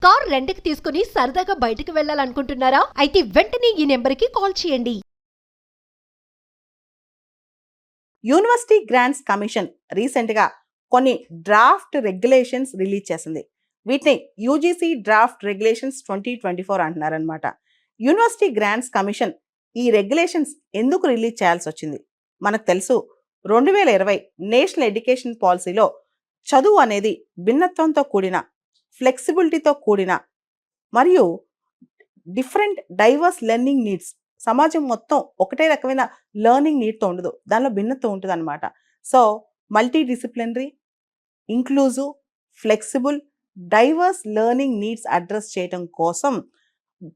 Car రెంట్‌కి తీసుకుని సరదాగా బయటకు వెళ్ళాలనుకుంటున్నారా? అయితే వెంటనే ఈ నెంబర్‌కి కాల్ చేయండి. యూనివర్సిటీ గ్రాంట్స్ కమిషన్ రీసెంట్గా కొన్ని డ్రాఫ్ట్ రెగ్యులేషన్స్ రిలీజ్ చేసింది. వీటిని యూజీసీ డ్రాఫ్ట్ రెగ్యులేషన్స్ 2024 అంటున్నారనమాట. యూనివర్సిటీ గ్రాంట్స్ కమిషన్ ఈ రెగ్యులేషన్స్ ఎందుకు రిలీజ్ చేయాల్సి వచ్చింది? మనకు తెలుసు 2020 నేషనల్ ఎడ్యుకేషన్ పాలసీలో చదువు అనేది భిన్నత్వంతో కూడిన, ఫ్లెక్సిబిలిటీతో కూడిన మరియు డిఫరెంట్ డైవర్స్ లెర్నింగ్ నీడ్స్, సమాజం మొత్తం ఒకటే రకమైన లెర్నింగ్ నీడ్తో ఉండదు, దానిలో భిన్నత్వం ఉంటుంది అనమాట. So multi disciplinary, inclusive, flexible, divorce learning needs address చేయడం కోసం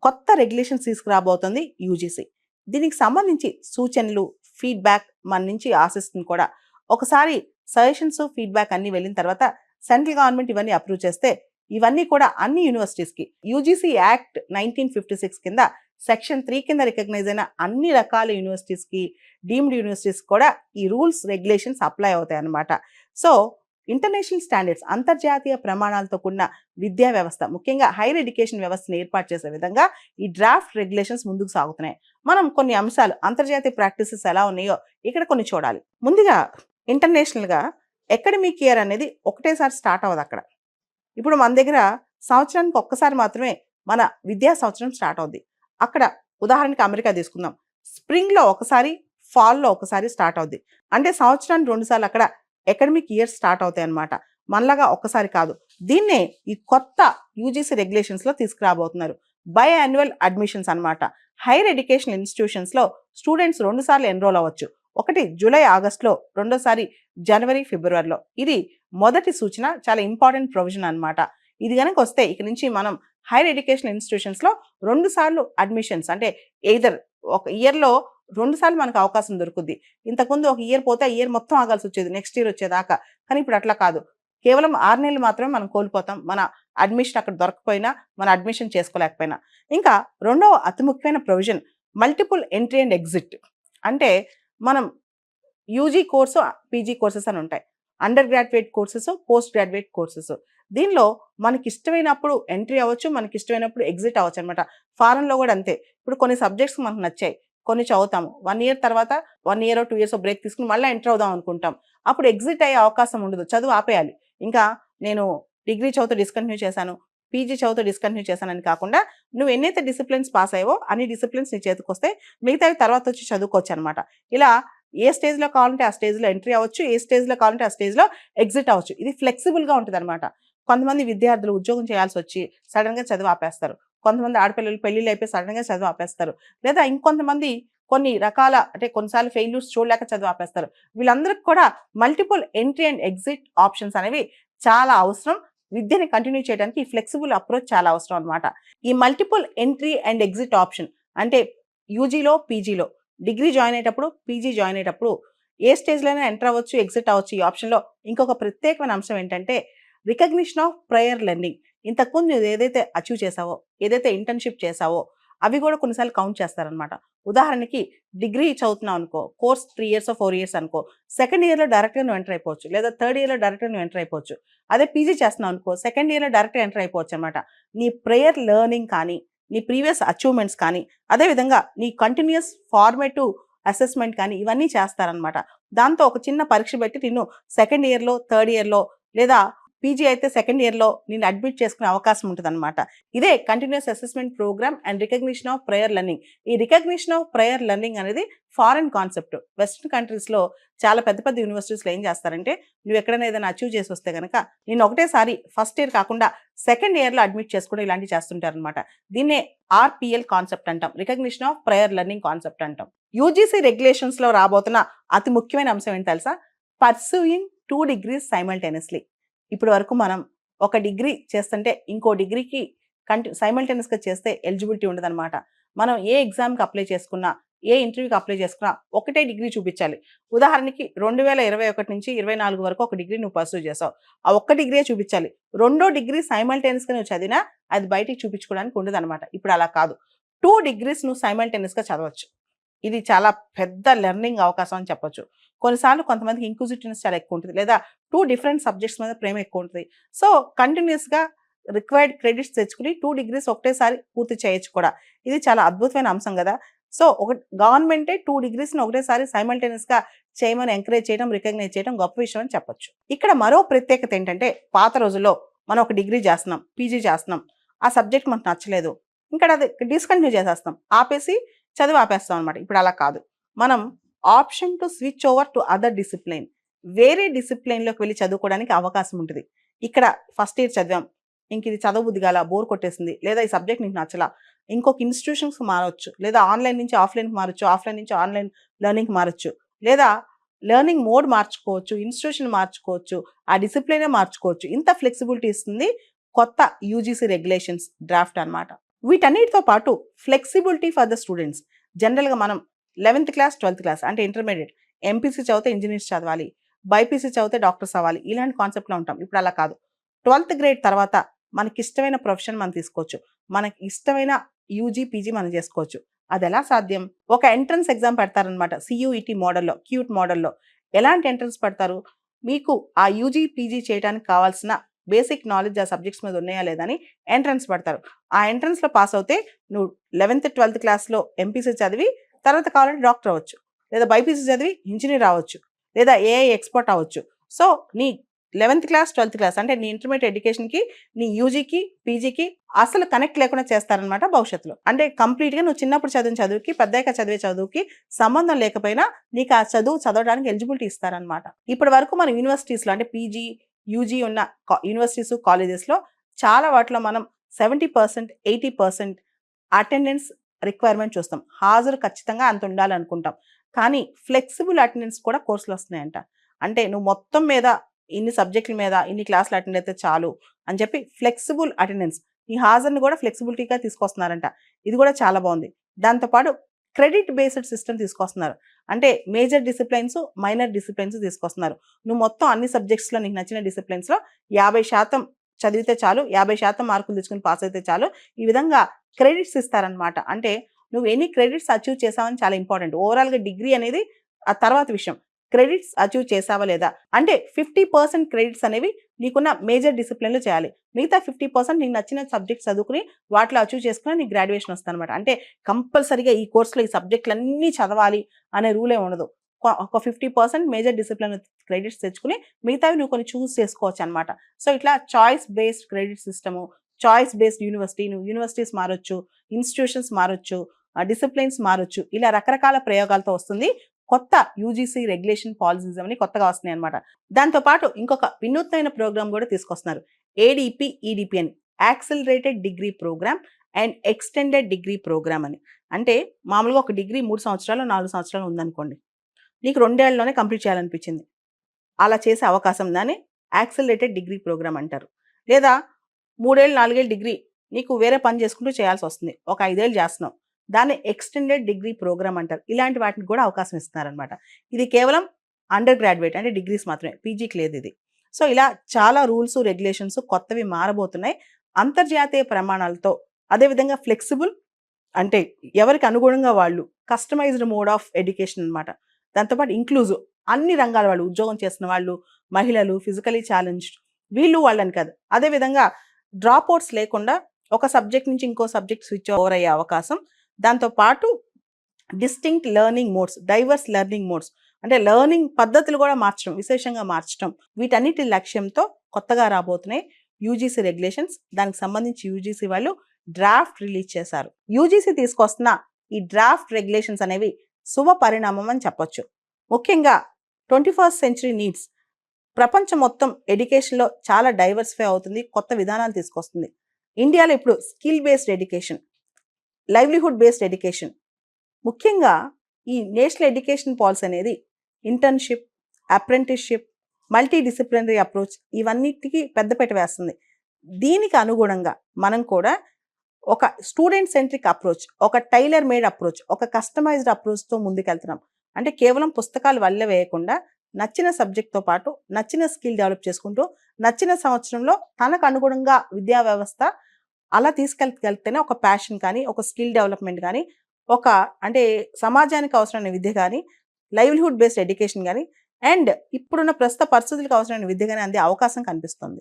కొత్త రెగ్యులేషన్స్ తీసుకురాబోతుంది యూజీసీ. దీనికి సంబంధించి సూచనలు, ఫీడ్బ్యాక్ మన నుంచి ఆశిస్తుంది కూడా. ఒకసారి సజెషన్స్, ఫీడ్బ్యాక్ అన్నీ వెళ్ళిన తర్వాత సెంట్రల్ గవర్నమెంట్ ఇవన్నీ అప్రూవ్ చేస్తే ఇవన్నీ కూడా అన్ని యూనివర్సిటీస్కి యూజీసీ యాక్ట్ 1956 కింద సెక్షన్ 3 కింద రికగ్నైజ్ అయిన అన్ని రకాల యూనివర్సిటీస్కి, డీమ్డ్ యూనివర్సిటీస్ కూడా ఈ రూల్స్, రెగ్యులేషన్స్ అప్లై అవుతాయి అన్నమాట. సో ఇంటర్నేషనల్ స్టాండర్డ్స్, అంతర్జాతీయ ప్రమాణాలతో కూడిన విద్యా వ్యవస్థ, ముఖ్యంగా హైయర్ ఎడ్యుకేషన్ వ్యవస్థను ఏర్పాటు చేసే విధంగా ఈ డ్రాఫ్ట్ రెగ్యులేషన్స్ ముందుకు సాగుతున్నాయి. మనం కొన్ని అంశాలు, అంతర్జాతీయ ప్రాక్టీసెస్ ఎలా ఉన్నాయో ఇక్కడ కొన్ని చూడాలి. ముందుగా ఇంటర్నేషనల్గా అకాడమిక్ ఇయర్ అనేది ఒకటేసారి స్టార్ట్ అవ్వదు అక్కడ. ఇప్పుడు మన దగ్గర సంవత్సరానికి ఒక్కసారి మాత్రమే మన విద్యా సంవత్సరం స్టార్ట్ అవుద్ది. అక్కడ ఉదాహరణకి అమెరికా తీసుకుందాం, స్ప్రింగ్లో ఒకసారి, ఫాల్లో ఒకసారి స్టార్ట్ అవుద్ది. అంటే సంవత్సరానికి 2 సార్లు అక్కడ అకాడమిక్ ఇయర్ స్టార్ట్ అవుతాయి అన్నమాట. మనలాగా ఒక్కసారి కాదు. దీన్నే ఈ కొత్త యూజీసీ రెగ్యులేషన్స్లో తీసుకురాబోతున్నారు. బై యాన్యువల్ అడ్మిషన్స్ అన్నమాట. హైయర్ ఎడ్యుకేషన్ ఇన్స్టిట్యూషన్స్లో స్టూడెంట్స్ 2 సార్లు ఎన్రోల్ అవ్వచ్చు. ఒకటి జూలై ఆగస్టులో, రెండోసారి జనవరి ఫిబ్రవరిలో. ఇది మొదటి సూచన, చాలా ఇంపార్టెంట్ ప్రొవిజన్ అనమాట. ఇది కనుక వస్తే ఇక నుంచి మనం హైయర్ ఎడ్యుకేషన్ ఇన్స్టిట్యూషన్స్లో 2 సార్లు అడ్మిషన్స్, అంటే ఎయిదర్ ఒక ఇయర్లో 2 సార్లు మనకు అవకాశం దొరుకుద్ది. ఇంతకుముందు ఒక ఇయర్ పోతే ఆ ఇయర్ మొత్తం ఆగాల్సి వచ్చేది నెక్స్ట్ ఇయర్ వచ్చేదాకా. కానీ ఇప్పుడు అట్లా కాదు, కేవలం 6 నెలలు మాత్రమే మనం కోల్పోతాం, మన అడ్మిషన్ అక్కడ దొరకపోయినా, మన అడ్మిషన్ చేసుకోలేకపోయినా. ఇంకా రెండవ అతి ముఖ్యమైన provision multiple entry and exit. అంటే మనం యూజీ కోర్సు, పీజీ కోర్సెస్ అని ఉంటాయి, under graduate courses, post graduate courses. దీనిలో మనకి ఇష్టమైనప్పుడు ఎంట్రీ అవ్వచ్చు, మనకి ఇష్టమైనప్పుడు ఎగ్జిట్ అవ్వచ్చు అనమాట. ఫారెన్లో కూడా అంతే. ఇప్పుడు కొన్ని సబ్జెక్ట్స్ మనకు నచ్చాయి, కొన్ని చదువుతాము, 1 ఇయర్ తర్వాత 1 ఇయర్ 2 ఇయర్స్ బ్రేక్ తీసుకుని మళ్ళీ ఎంటర్ అవుదాం అనుకుంటాం. అప్పుడు ఎగ్జిట్ అయ్యే అవకాశం ఉండదు, చదువు ఆపేయాలి. ఇంకా నేను డిగ్రీ చదువుతూ డిస్కంటిన్యూ చేశాను, పీజీ చదువుతూ డిస్కంటిన్యూ చేశానని కాకుండా నువ్వు ఎన్నైతే డిసిప్లిన్స్ పాస్ అయ్యావో అన్ని డిసిప్లిన్స్ నీ చేతికి వస్తే మిగతావి తర్వాత వచ్చి చదువుకోవచ్చు అనమాట. ఇలా ఏ స్టేజ్లో కావాలంటే ఆ స్టేజ్లో ఎంట్రీ అవ్వచ్చు, ఏ స్టేజ్లో కావాలంటే ఆ స్టేజ్లో ఎగ్జిట్ అవ్వచ్చు. ఇది ఫ్లెక్సిబుల్గా ఉంటుంది అనమాట. కొంతమంది విద్యార్థులు ఉద్యోగం చేయాల్సి వచ్చి సడన్గా చదువు ఆపేస్తారు. కొంతమంది ఆడపిల్లలు పెళ్ళిళ్ళు అయిపోయి సడన్గా చదువు ఆపేస్తారు. లేదా ఇంకొంతమంది కొన్ని రకాల, అంటే కొన్నిసార్లు ఫెయిల్యూర్స్ చూడలేక చదువు ఆపేస్తారు. వీళ్ళందరికీ కూడా multiple entry and exit options అనేవి చాలా అవసరం. విద్యని కంటిన్యూ చేయడానికి ఈ ఫ్లెక్సిబుల్ అప్రోచ్ చాలా అవసరం అనమాట. ఈ multiple entry and exit option అంటే యూజీలో, పీజీలో, డిగ్రీ జాయిన్ అయ్యేటప్పుడు, పీజీ జాయిన్ అయ్యేటప్పుడు ఏ స్టేజ్లో అయినా ఎంటర్ అవ్వచ్చు, ఎగ్జిట్ అవ్వచ్చు. ఈ ఆప్షన్లో ఇంకొక ప్రత్యేకమైన అంశం ఏంటంటే రికగ్నిషన్ ఆఫ్ ప్రయర్ లెర్నింగ్. ఇంతకుముందు నువ్వు ఏదైతే అచీవ్ చేసావో, ఏదైతే ఇంటర్న్షిప్ చేసావో అవి కూడా కొన్నిసార్లు కౌంట్ చేస్తారనమాట. ఉదాహరణకి డిగ్రీ చదువుతున్నావు అనుకో, కోర్స్ 3 ఇయర్స్ 4 ఇయర్స్ అనుకో, సెకండ్ ఇయర్లో డైరెక్ట్గా నువ్వు ఎంటర్ అయిపోవచ్చు, లేదా థర్డ్ ఇయర్లో డైరెక్ట్గా నువ్వు ఎంటర్ అయిపోవచ్చు. అదే పీజీ చేస్తున్నావు అనుకో, సెకండ్ ఇయర్లో డైరెక్ట్గా ఎంటర్ అయిపోవచ్చు అనమాట. నీ ప్రేయర్ లెర్నింగ్ కానీ, నీ ప్రీవియస్ అచీవ్మెంట్స్ కానీ, అదేవిధంగా నీ కంటిన్యూస్ ఫార్మేటివ్ అసెస్మెంట్ కానీ ఇవన్నీ చేస్తారనమాట. దాంతో ఒక చిన్న పరీక్ష పెట్టి నిన్ను సెకండ్ ఇయర్లో, థర్డ్ ఇయర్లో, లేదా పీజీ అయితే సెకండ్ ఇయర్లో నేను అడ్మిట్ చేసుకునే అవకాశం ఉంటుంది అనమాట. ఇదే continuous assessment program and recognition of prior learning. ఈ రికగ్నిషన్ ఆఫ్ ప్రయర్ లెర్నింగ్ అనేది ఫారెన్ కాన్సెప్ట్. వెస్ట్రన్ కంట్రీస్లో చాలా పెద్ద పెద్ద యూనివర్సిటీస్లో ఏం చేస్తారంటే, నువ్వు ఎక్కడైనా ఏదైనా అచీవ్ చేసి వస్తే కనుక నేను ఒకటేసారి ఫస్ట్ ఇయర్ కాకుండా సెకండ్ ఇయర్లో అడ్మిట్ చేసుకోవడం ఇలాంటివి చేస్తుంటారనమాట. దీన్నే ఆర్పిఎల్ కాన్సెప్ట్ అంటాం, recognition of prior learning concept అంటాం. యూజీసీ రెగ్యులేషన్స్లో రాబోతున్న అతి ముఖ్యమైన అంశం ఏంటి తెలుసా? Pursuing 2 degrees simultaneously. ఇప్పటి వరకు మనం ఒక డిగ్రీ చేస్తుంటే ఇంకో డిగ్రీకి సైమల్టేనియస్గా చేస్తే ఎలిజిబిలిటీ ఉండదన్నమాట. మనం ఏ ఎగ్జామ్కి అప్లై చేసుకున్నా, ఏ ఇంటర్వ్యూకి అప్లై చేసుకున్నా ఒకటే డిగ్రీ చూపించాలి. ఉదాహరణకి 2021 నుంచి 24 వరకు ఒక డిగ్రీ నువ్వు పర్సూ చేసావు, ఆ ఒక్క డిగ్రీ చూపించాలి. రెండో డిగ్రీ సైమల్టేనియస్గా నువ్వు చదివినా అది బయటికి చూపించుకోవడానికి ఉండదన్నమాట. ఇప్పుడు అలా కాదు, 2 degrees నువ్వు సైమల్టేనియస్గా చదవచ్చు. ఇది చాలా పెద్ద లెర్నింగ్ అవకాశం అని చెప్పొచ్చు. కొన్నిసార్లు కొంతమందికి ఇంక్విజిటివ్నెస్ చాలా ఎక్కువ ఉంటుంది, లేదా 2 different సబ్జెక్ట్స్ మీద ప్రేమ ఎక్కువ ఉంటుంది. సో కంటిన్యూస్గా రిక్వైర్డ్ క్రెడిట్స్ తెచ్చుకుని 2 డిగ్రీస్ ఒకటేసారి పూర్తి చేయొచ్చు కూడా. ఇది చాలా అద్భుతమైన అంశం కదా! సో, గవర్నమెంటే 2 డిగ్రీస్‌ని ఒకటేసారి సైమల్టేనియస్‌గా చేయమని ఎంకరేజ్ చేయడం, రికగ్నైజ్ చేయడం గొప్ప విషయం అని చెప్పొచ్చు. ఇక్కడ మరో ప్రత్యేకత ఏంటంటే, పాత రోజుల్లో మనం ఒక డిగ్రీ చేస్తున్నాం, పీజీ చేస్తున్నాం. ఆ సబ్జెక్ట్ మనకు నచ్చలేదు. ఇక్కడ అది డిస్కంటిన్యూ చేసేస్తాం. చదువు ఆపేస్తాం అనమాట. ఇప్పుడు అలా కాదు. మనం option to switch over to other discipline. వేరే డిసిప్లిన్‌లోకి వెళ్లి చదువుకోవడానికి అవకాశం ఉంటది. ఇక్కడ ఫస్ట్ ఇయర్ చదివాం. ఇది చదవబుద్ధి కాలా, బోర్ కొట్టేసింది. లేదా ఈ సబ్జెక్ట్ నీకు నచ్చలా. ఇంకొక ఇన్‌స్టిట్యూషన్స్‌కి మారొచ్చు. లేదా ఆన్‌లైన్ నుంచి ఆఫ్‌లైన్‌కి మారొచ్చు. ఆఫ్‌లైన్ నుంచి ఆన్‌లైన్ లెర్నింగ్‌కి మారొచ్చు. లేదా లెర్నింగ్ మోడ్ మార్చుకోవచ్చు. ఇన్‌స్టిట్యూషన్ మార్చుకోవచ్చు. ఆ డిసిప్లినే మార్చుకోవచ్చు. ఇంత ఫ్లెక్సిబిలిటీ ఇస్తుంది కొత్త యూజీసీ రెగ్యులేషన్స్ డ్రాఫ్ట్ అన్నమాట. వీటన్నిటితో పాటు ఫ్లెక్సిబిలిటీ ఫర్ ద స్టూడెంట్స్. జనరల్‌గా మనం 11th క్లాస్, 12th క్లాస్ అంటే ఇంటర్మీడియేట్ ఎంపీసీ చదివితే ఇంజినీర్స్ చదవాలి. బైపీసీ చదివితే డాక్టర్స్ అవ్వాలి. ఇలాంటి కాన్సెప్ట్‌లో ఉంటాం. ఇప్పుడు అలా కాదు. 12th గ్రేడ్ తర్వాత మనకిష్టమైన ప్రొఫెషన్ మనం తీసుకోవచ్చు. మనకి ఇష్టమైన యూజీ, పీజీ మనం చేసుకోవచ్చు. అదెలా సాధ్యం? ఒక ఎంట్రన్స్ ఎగ్జామ్ పెడతారనమాట. సీయూఈటీ మోడల్‌లో, క్యూట్ మోడల్‌లో. ఎలాంటి ఎంట్రన్స్ పెడతారు? మీకు ఆ యూజీ, పీజీ చేయడానికి కావాల్సిన బేసిక్ నాలెడ్జ్ ఆ సబ్జెక్ట్స్ మీద ఉన్నాయా లేదా అని ఎంట్రన్స్ పెడతారు. ఆ ఎంట్రన్స్‌లో పాస్ అవుతే నువ్వు 11th, 12th క్లాస్‌లో ఎంపీసీ చదివి తర్వాత కావాలంటే డాక్టర్ అవ్వచ్చు. లేదా బైపీసీ చదివి ఇంజినీర్ అవ్వచ్చు. లేదా ఏఐ ఎక్స్‌పర్ట్ అవ్వచ్చు. సో, నీ 11th క్లాస్, 12th క్లాస్ అంటే నీ ఇంటర్మీడియేట్ ఎడ్యుకేషన్‌కి, నీ యూజీకి, పీజీకి అసలు కనెక్ట్ లేకుండా చేస్తారనమాట భవిష్యత్తులో. అంటే కంప్లీట్‌గా నువ్వు చిన్నప్పుడు చదివిన చదువుకి, పెద్దయ్యాక చదివే చదువుకి సంబంధం లేకపోయినా నీకు ఆ చదువు చదవడానికి ఎలిజిబిలిటీ ఇస్తారనమాట. ఇప్పటి వరకు మన యూనివర్సిటీస్‌లో అంటే పీజీ, యూజీ ఉన్న యూనివర్సిటీస్, కాలేజెస్‌లో చాలా వాటిలో మనం 70%, 80% అటెండెన్స్ రిక్వైర్మెంట్ చూస్తాం. హాజరు ఖచ్చితంగా అంత ఉండాలనుకుంటాం. కానీ ఫ్లెక్సిబుల్ అటెండెన్స్ కూడా కోర్సులు వస్తున్నాయంట. అంటే నువ్వు మొత్తం మీద ఇన్ని సబ్జెక్టుల మీద ఇన్ని క్లాసులు అటెండ్ అయితే చాలు అని చెప్పి ఫ్లెక్సిబుల్ అటెండెన్స్ ఈ హాజరుని కూడా ఫ్లెక్సిబిలిటీగా తీసుకొస్తున్నారంట. ఇది కూడా చాలా బాగుంది. దాంతోపాటు క్రెడిట్ బేస్డ్ సిస్టమ్ తీసుకొస్తున్నారు. అంటే మేజర్ డిసిప్లైన్స్, మైనర్ డిసిప్లైన్స్ తీసుకొస్తున్నారు. నువ్వు మొత్తం అన్ని సబ్జెక్ట్స్‌లో నీకు నచ్చిన డిసిప్లైన్స్‌లో 50% చదివితే చాలు, 50% మార్కులు తెచ్చుకొని పాస్ అయితే చాలు. ఈ విధంగా క్రెడిట్స్ ఇస్తారనమాట. అంటే నువ్వు ఎన్ని క్రెడిట్స్ అచీవ్ చేసావని చాలా ఇంపార్టెంట్. ఓవరాల్‌గా డిగ్రీ అనేది ఆ తర్వాత విషయం. క్రెడిట్స్ అచీవ్ చేసావా లేదా? అంటే 50% క్రెడిట్స్ అనేవి నీకున్న మేజర్ డిసిప్లిన్‌లో చేయాలి. మిగతా 50% నీకు నచ్చిన సబ్జెక్ట్స్ చదువుకుని వాటిలో అచీవ్ చేసుకుని నీకు గ్రాడ్యుయేషన్ వస్తదనమాట. అంటే కంపల్సరీగా ఈ కోర్స్‌లో ఈ సబ్జెక్టులన్నీ చదవాలి అనే రూలే ఉండదు. ఒక 50% మేజర్ డిసిప్లిన్ క్రెడిట్స్ తెచ్చుకుని మిగతావి నువ్వు కొన్ని చూజ్ చేసుకోవచ్చనమాట. సో, ఇట్లా choice based credit system, choice based university, నువ్వు యూనివర్సిటీస్ మారొచ్చు, ఇన్‌స్టిట్యూషన్స్ మారొచ్చు, డిసిప్లిన్స్ మారొచ్చు. ఇలా రకరకాల ప్రయోగాలతో వస్తుంది. కొత్త యూజీసీ రెగ్యులేషన్ పాలిసీస్ అని కొత్తగా వస్తున్నాయన్నమాట. దాంతో పాటు ఇంకొక వినూత్నమైన ప్రోగ్రామ్ కూడా తీసుకొస్తున్నారు. ఏడీపీ, ఈడీపీ అని accelerated degree programme and extended degree programme అని. అంటే మామూలుగా ఒక డిగ్రీ 3 సంవత్సరాలు, 4 సంవత్సరాలు ఉందనుకోండి. నీకు 2 ఏళ్లలోనే కంప్లీట్ చేయాలనిపించింది. అలా చేసే అవకాశం దాన్ని యాక్సిలరేటెడ్ డిగ్రీ ప్రోగ్రామ్ అంటారు. లేదా 3 ఏళ్ళు, 4 ఏళ్ళు డిగ్రీ నీకు వేరే పని చేసుకుంటూ చేయాల్సొస్తుంది. ఒక 5 ఏళ్ళు చేస్తున్నావు. దాన్ని ఎక్స్టెండెడ్ డిగ్రీ ప్రోగ్రామ్ అంటారు. ఇలాంటి వాటికి కూడా అవకాశం ఇస్తున్నారనమాట. ఇది కేవలం అండర్ గ్రాడ్యుయేట్ అంటే డిగ్రీస్ మాత్రమే. పీజీకి లేదు ఇది. సో, ఇలా చాలా రూల్స్, రెగ్యులేషన్స్ కొత్తవి మారబోతున్నాయి. అంతర్జాతీయ ప్రమాణాలతో అదేవిధంగా ఫ్లెక్సిబుల్ అంటే ఎవరికి అనుగుణంగా వాళ్ళు కస్టమైజ్డ్ మోడ్ ఆఫ్ ఎడ్యుకేషన్ అనమాట. దాంతోపాటు ఇంక్లూజివ్ అన్ని రంగాల వాళ్ళు, ఉద్యోగం చేస్తున్న వాళ్ళు, మహిళలు, ఫిజికలీ ఛాలెంజ్డ్ వీళ్ళు వాళ్ళని కాదు. అదేవిధంగా డ్రాప్ అవుట్స్ లేకుండా ఒక సబ్జెక్ట్ నుంచి ఇంకో సబ్జెక్ట్ స్విచ్ ఓవర్ అయ్యే అవకాశం. దాంతో పాటు distinct learning modes, divorce learning modes అంటే లెర్నింగ్ పద్ధతులు కూడా మార్చడం, విశేషంగా మార్చడం. వీటన్నిటి లక్ష్యంతో కొత్తగా రాబోతున్నాయి యూజీసీ రెగ్యులేషన్స్. దానికి సంబంధించి యూజీసీ వాళ్ళు డ్రాఫ్ట్ రిలీజ్ చేశారు. యూజీసీ తీసుకొస్తున్న ఈ డ్రాఫ్ట్ రెగ్యులేషన్స్ అనేవి శుభ పరిణామం అని చెప్పొచ్చు. ముఖ్యంగా 21st సెంచరీ నీడ్స్ ప్రపంచం మొత్తం ఎడ్యుకేషన్‌లో చాలా డైవర్సిఫై అవుతుంది. కొత్త విధానాలు తీసుకొస్తుంది. ఇండియాలో ఇప్పుడు skill based education, livelihood based education, ముఖ్యంగా ఈ నేషనల్ ఎడ్యుకేషన్ పాలసీ అనేది internship, apprenticeship, multidisciplinary approach ఇవన్నిటికి పెద్దపీట వేస్తుంది. దీనికి అనుగుణంగా మనం కూడా ఒక స్టూడెంట్ సెంట్రిక్ అప్రోచ్, ఒక టైలర్ మేడ్ అప్రోచ్, ఒక కస్టమైజ్డ్ అప్రోచ్‌తో ముందుకెళ్తున్నాం. అంటే కేవలం పుస్తకాలు వల్లే వేయకుండా నచ్చిన సబ్జెక్ట్‌తో పాటు నచ్చిన స్కిల్ డెవలప్ చేసుకుంటూ నచ్చిన సంవత్సరంలో తనకు అనుగుణంగా విద్యా వ్యవస్థ అలా తీసుకెళ్తేనే ఒక ప్యాషన్ కానీ, ఒక స్కిల్ డెవలప్‌మెంట్ కానీ, ఒక అంటే సమాజానికి అవసరమైన విద్య కానీ, లైవ్లీహుడ్ బేస్డ్ ఎడ్యుకేషన్ కానీ అండ్ ఇప్పుడున్న ప్రస్తుత పరిస్థితులకు అవసరమైన విద్య కానీ అందే అవకాశం కనిపిస్తుంది.